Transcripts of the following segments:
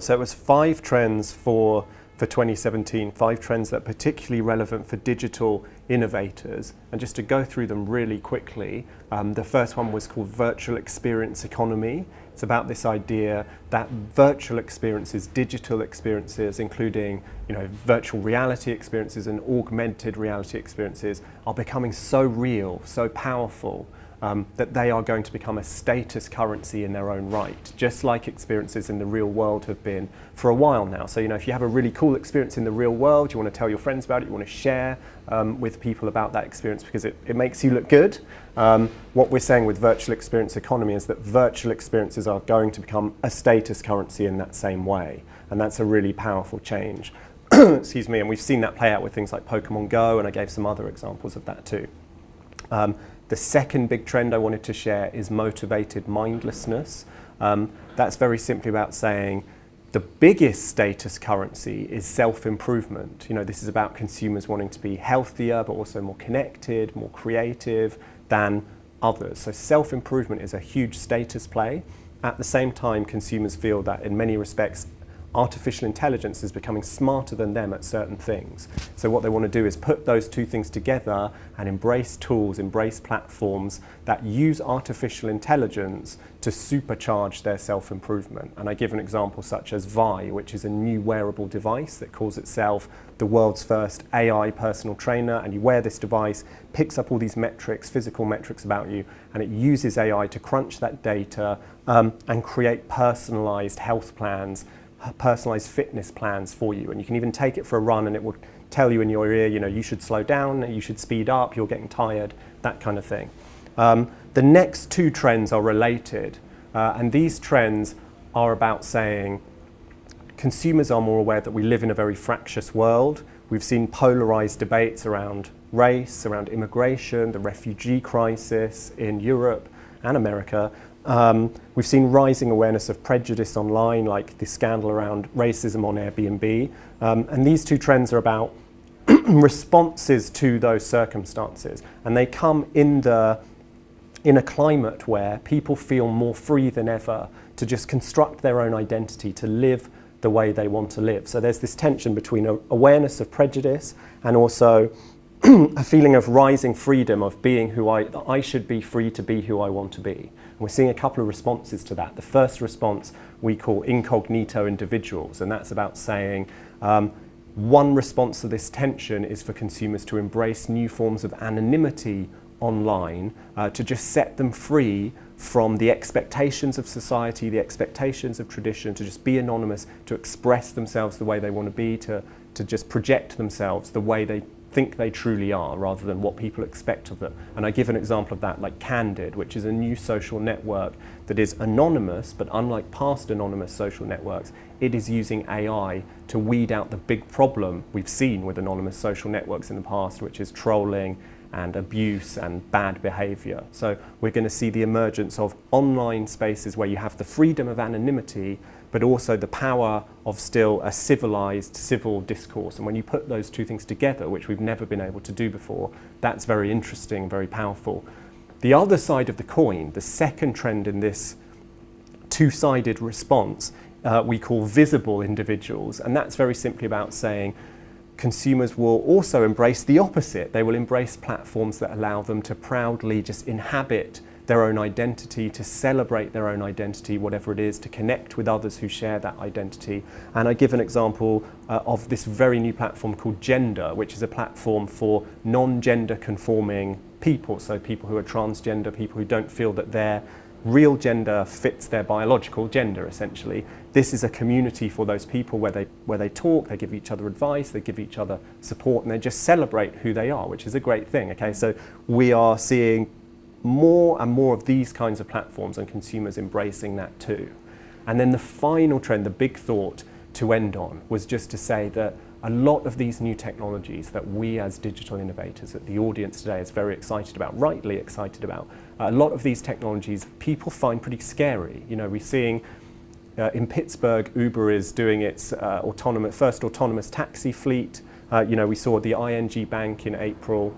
So it was 5 trends for 2017, 5 trends that are particularly relevant for digital innovators. And just to go through them really quickly, the first one was called virtual experience economy. It's about this idea that virtual experiences, digital experiences, including virtual reality experiences and augmented reality experiences, are becoming so real, so powerful, that they are going to become a status currency in their own right, just like experiences in the real world have been for a while now. So if you have a really cool experience in the real world, you want to tell your friends about it, you want to share with people about that experience because it makes you look good. What we're saying with virtual experience economy is that virtual experiences are going to become a status currency in that same way, and that's a really powerful change. Excuse me, and we've seen that play out with things like Pokemon Go, and I gave some other examples of that too. The second big trend I wanted to share is motivated mindlessness. That's very simply about saying the biggest status currency is self-improvement. This is about consumers wanting to be healthier, but also more connected, more creative than others. So self-improvement is a huge status play. At the same time, consumers feel that in many respects, artificial intelligence is becoming smarter than them at certain things. So what they want to do is put those two things together and embrace tools, embrace platforms that use artificial intelligence to supercharge their self-improvement. And I give an example such as Vi, which is a new wearable device that calls itself the world's first AI personal trainer. And you wear this device, picks up all these metrics, physical metrics about you, and it uses AI to crunch that data and create personalized health plans, personalized fitness plans for you. And you can even take it for a run and it will tell you in your ear, you should slow down, you should speed up, you're getting tired, that kind of thing. The next 2 trends are related, and these trends are about saying consumers are more aware that we live in a very fractious world. We've seen polarized debates around race, around immigration, the refugee crisis in Europe and America. We've seen rising awareness of prejudice online, like the scandal around racism on Airbnb. And these 2 trends are about responses to those circumstances. And they come in a climate where people feel more free than ever to just construct their own identity, to live the way they want to live. So there's this tension between awareness of prejudice and also a feeling of rising freedom, of being who I should be free to be who I want to be. And we're seeing a couple of responses to that. The first response we call Incognito Individuals, and that's about saying one response to this tension is for consumers to embrace new forms of anonymity online, to just set them free from the expectations of society, the expectations of tradition, to just be anonymous, to express themselves the way they want to be, to just project themselves the way they think they truly are, rather than what people expect of them. And I give an example of that, like Candid, which is a new social network that is anonymous, but unlike past anonymous social networks, it is using AI to weed out the big problem we've seen with anonymous social networks in the past, which is trolling and abuse and bad behavior. So we're going to see the emergence of online spaces where you have the freedom of anonymity, but also the power of still a civilized civil discourse. And when you put those 2 things together, which we've never been able to do before, that's very interesting, very powerful. The other side of the coin, the second trend in this 2-sided response, we call visible individuals. And that's very simply about saying consumers will also embrace the opposite. They will embrace platforms that allow them to proudly just inhabit their own identity, to celebrate their own identity, whatever it is, to connect with others who share that identity. And I give an example of this very new platform called Gender, which is a platform for non-gender conforming people, so people who are transgender, people who don't feel that their real gender fits their biological gender, essentially. This is a community for those people where they talk, they give each other advice, they give each other support, and they just celebrate who they are, which is a great thing. Okay, so we are seeing more and more of these kinds of platforms and consumers embracing that too. And then the final trend, the big thought to end on, was just to say that a lot of these new technologies that we as digital innovators, that the audience today is very excited about, rightly excited about, a lot of these technologies people find pretty scary. We're seeing in Pittsburgh, Uber is doing its first autonomous taxi fleet. We saw the ING Bank in April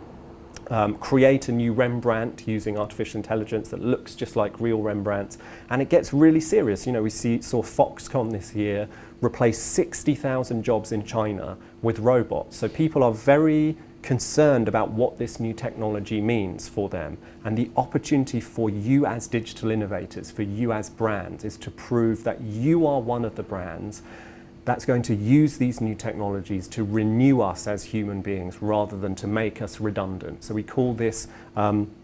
create a new Rembrandt using artificial intelligence that looks just like real Rembrandts. And it gets really serious. You know, saw Foxconn this year replace 60,000 jobs in China with robots. So people are very concerned about what this new technology means for them. And the opportunity for you as digital innovators, for you as brands, is to prove that you are one of the brands that's going to use these new technologies to renew us as human beings rather than to make us redundant. So we call this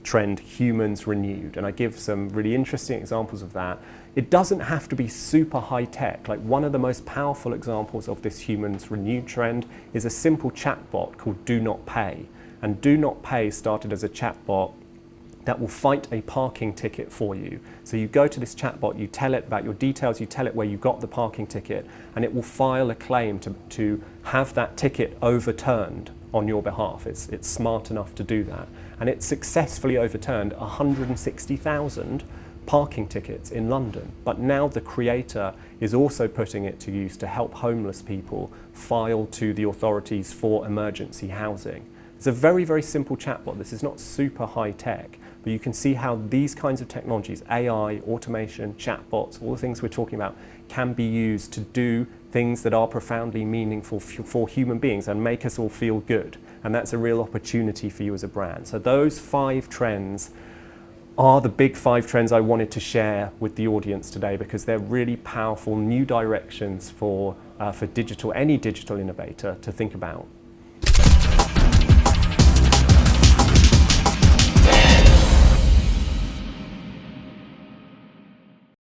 trend humans renewed. And I give some really interesting examples of that. It doesn't have to be super high tech. Like, one of the most powerful examples of this humans renewed trend is a simple chatbot called Do Not Pay. And Do Not Pay started as a chatbot that will fight a parking ticket for you. So you go to this chatbot, you tell it about your details, you tell it where you got the parking ticket, and it will file a claim to have that ticket overturned on your behalf. It's smart enough to do that. And it successfully overturned 160,000 parking tickets in London. But now the creator is also putting it to use to help homeless people file to the authorities for emergency housing. It's a very, very simple chatbot. This is not super high tech, but you can see how these kinds of technologies, AI, automation, chatbots, all the things we're talking about, can be used to do things that are profoundly meaningful for human beings and make us all feel good. And that's a real opportunity for you as a brand. So those 5 trends are the big 5 trends I wanted to share with the audience today, because they're really powerful new directions for digital, any digital innovator to think about.